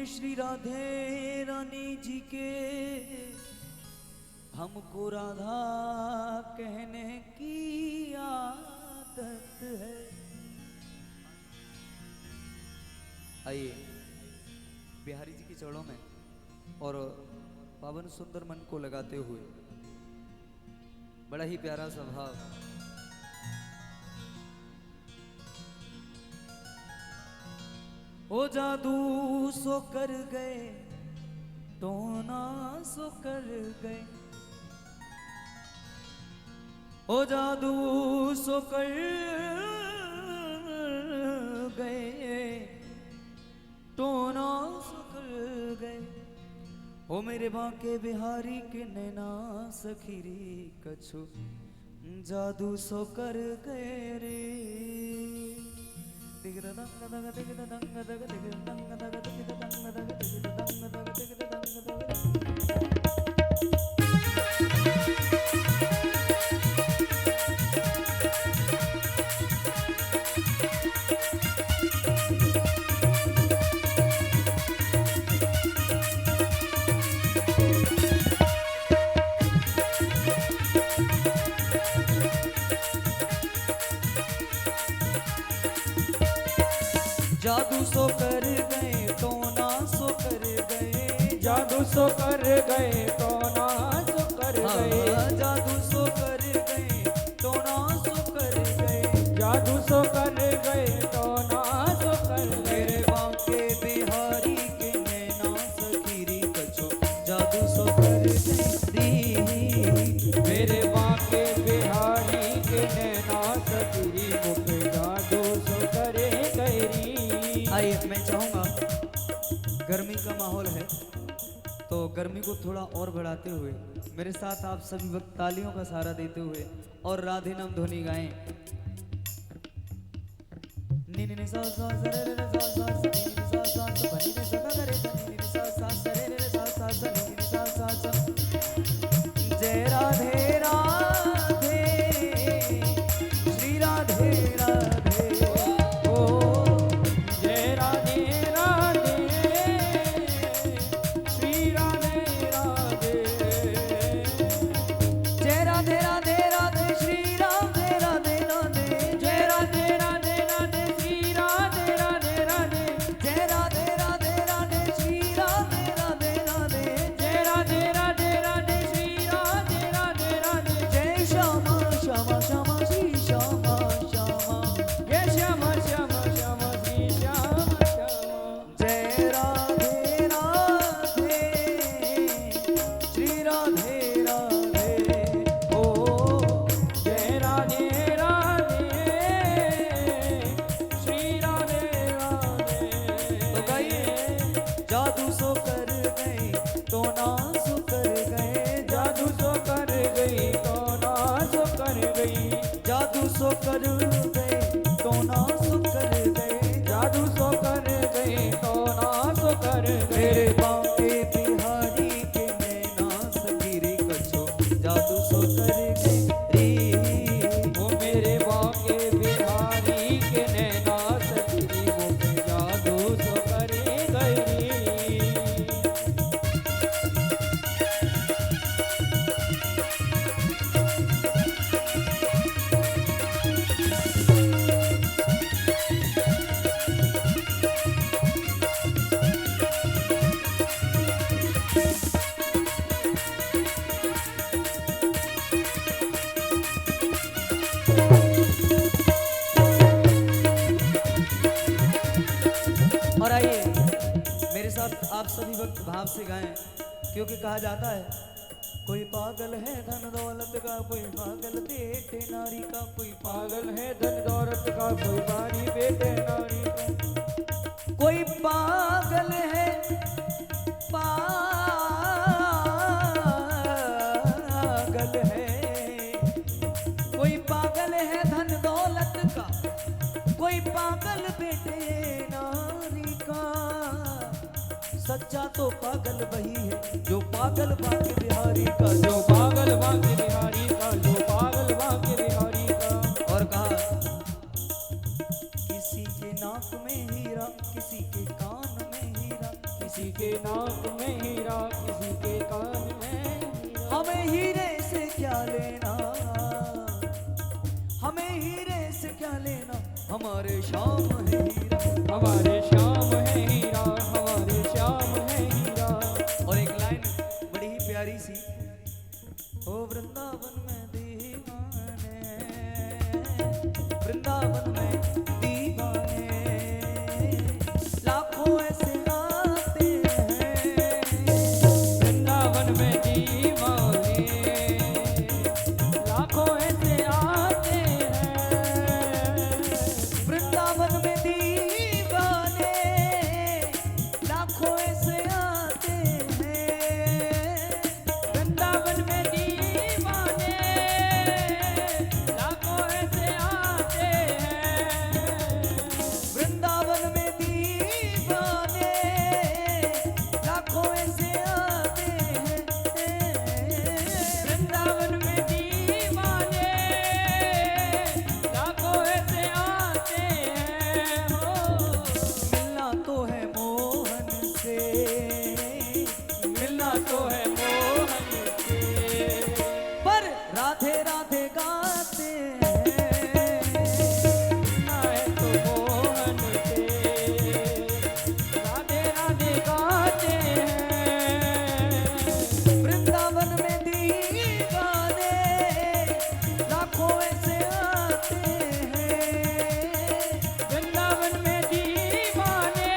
श्री राधे रानी जी के हमको राधा कहने की आदत है। आइए बिहारी जी के चरणों में और पावन सुंदर मन को लगाते हुए बड़ा ही प्यारा स्वभाव। ओ जादू सो कर गए टोना सो कर गए, ओ जादू सो कर गए टोना सो कर गए, ओ मेरे बांके बिहारी के नैना सखीरी कछु जादू सो कर गए रे। जादू सो कर गए टोना सो कर गए, जादू सो कर गए टोना सो कर गए, जादू सो कर गए टोना सो कर गए, जादू सो कर गए टोना सो कर गए। मेरे बांके बिहारी के नैना सखीरी कछो जादू सो कर गए, मेरे बांके बिहारी के नैना सखीरी मुख जादू सो करे गई। आइए मैं चाहूंगा, गर्मी का माहौल है तो गर्मी को थोड़ा और बढ़ाते हुए मेरे साथ आप सभी वक्त तालियों का सहारा देते हुए और राधे नाम ध्वनि गाएं। नी नी नी सा सा सा रे रे सा सा सा नी नी सा सा सा नी नी सा सा रे सा नी नी सा सा सा रे रे सा सा सा नी नी सा सा सा। जय राधे राधे श्री राधे राधे, ओ जय राधे राधे श्री राधे राधे, जय राधे राधे राधे श्री राधे राधे राधे, जय राधे राधे राधे श्री राधे राधे राधे, जय राधे राधे राधे श्री राधे राधे राधे, जय राधे राधे राधे श्री राधे राधे राधे, जय श्यामा श्यामा श्यामा श्री श्यामा श्यामा, जय श्याम श्याम श्याम श्री श्याम श्याम, जय राधे राधे श्री राधे राधे, ओ जय राधे राधे श्री राधे राधे। तो गाइए, जादू सो कर गए टोना सो कर गए, जादू सो कर गई टोना सो कर गई, जादू सो कर गए टोना सो कर गए, जादू सो कर गई टोना सो कर मेरे गए। बांके बिहारी के नैना सखीरी कछो जादू सो कर गए रे। वो मेरे बांके बिहारी के नैना सखी मुख जादू सो कर गई। और आइए मेरे साथ आप सभी वक्त भाव से गाएं, क्योंकि कहा जाता है कोई पागल है धन दौलत का, कोई पागल बेटे नारी का, कोई पागल है धन दौलत का, कोई बारी बेटे नारी का, कोई पागल है कोई पागल है धन दौलत का, कोई पागल बेटे नारी का, सच्चा तो पागल वही है जो पागल बांके बिहारी का, जो पागल बांके बिहारी का, जो पागल बांके बिहारी का। और कहा किसी के नाक में हीरा, किसी के कान में हीरा, किसी किसी के नाक में हीरा, किसी के कान में हीरा। हमें हीरे से क्या लेना, हमें हीरे से क्या लेना, हमारे श्याम है हीरा, हमारे श्याम है हीरा, हमारे श्याम है हीरा। और एक लाइन बड़ी ही प्यारी सी, ओ वृंदावन में दीवाने, वृंदावन में दीवाने, लाखों ऐसे आते हैं, वृंदावन में दीवाने, लाखों ऐसे आते हैं। वृंदावन में दीवाने, लाखों ऐसे आते हैं, वृंदावन में दीवाने, लाखों ऐसे आते हैं। वृंदावन में दीवाने, लाखों ऐसे आते हैं, वृंदावन में दीवाने, लाखों ऐसे आते हैं। हो मिलना तो है मोहन से, मिलना तो है मोहन से, पर राधे राधे गाते हैं, मिलना है तो मोहन से, राधे राधे गाते हैं। वृंदावन में दीवाने, लाखों ऐसे आते हैं, वृंदावन में दीवाने,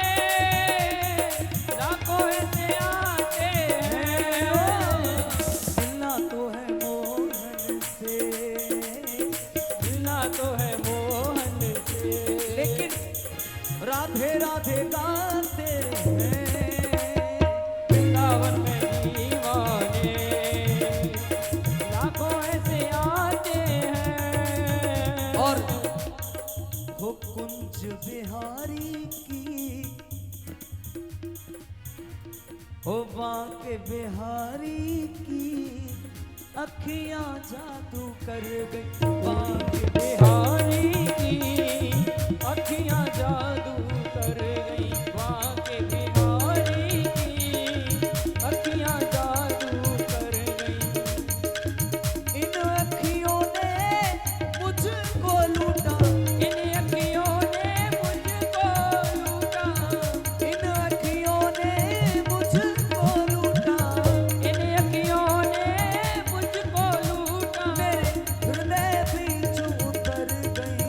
लाखों ऐसे आते हैं। मिलना तो है मोहन से, मिलना तो है मोहन से, लेकिन राधे राधे गाते हैं, वृंदावन में दीवाने, लाखों ऐसे आते हैं। और हो कुंज बिहारी की, हो बांके बिहारी की, अखियां जादू कर गई, बांके बिहारी की अखियां जादू कर गई, बांके बिहारी की अखियां जादू कर गई। इन अखियों ने मुझको लूटा, इन अखियों ने मुझको लूटा, इन अखियों ने मुझको लूटा, इन अखियों ने मुझको लूटा। मेरे हृदय बीच उतर गई,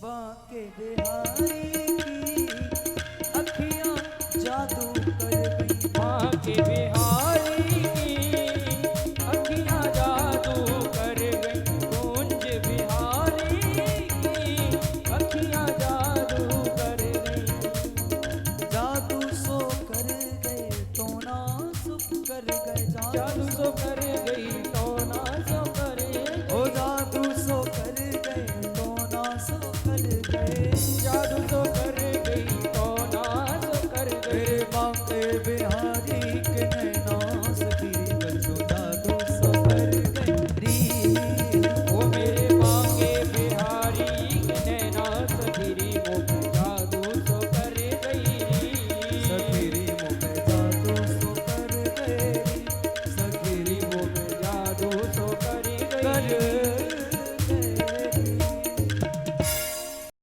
बांके बिहारी की अखियां जादू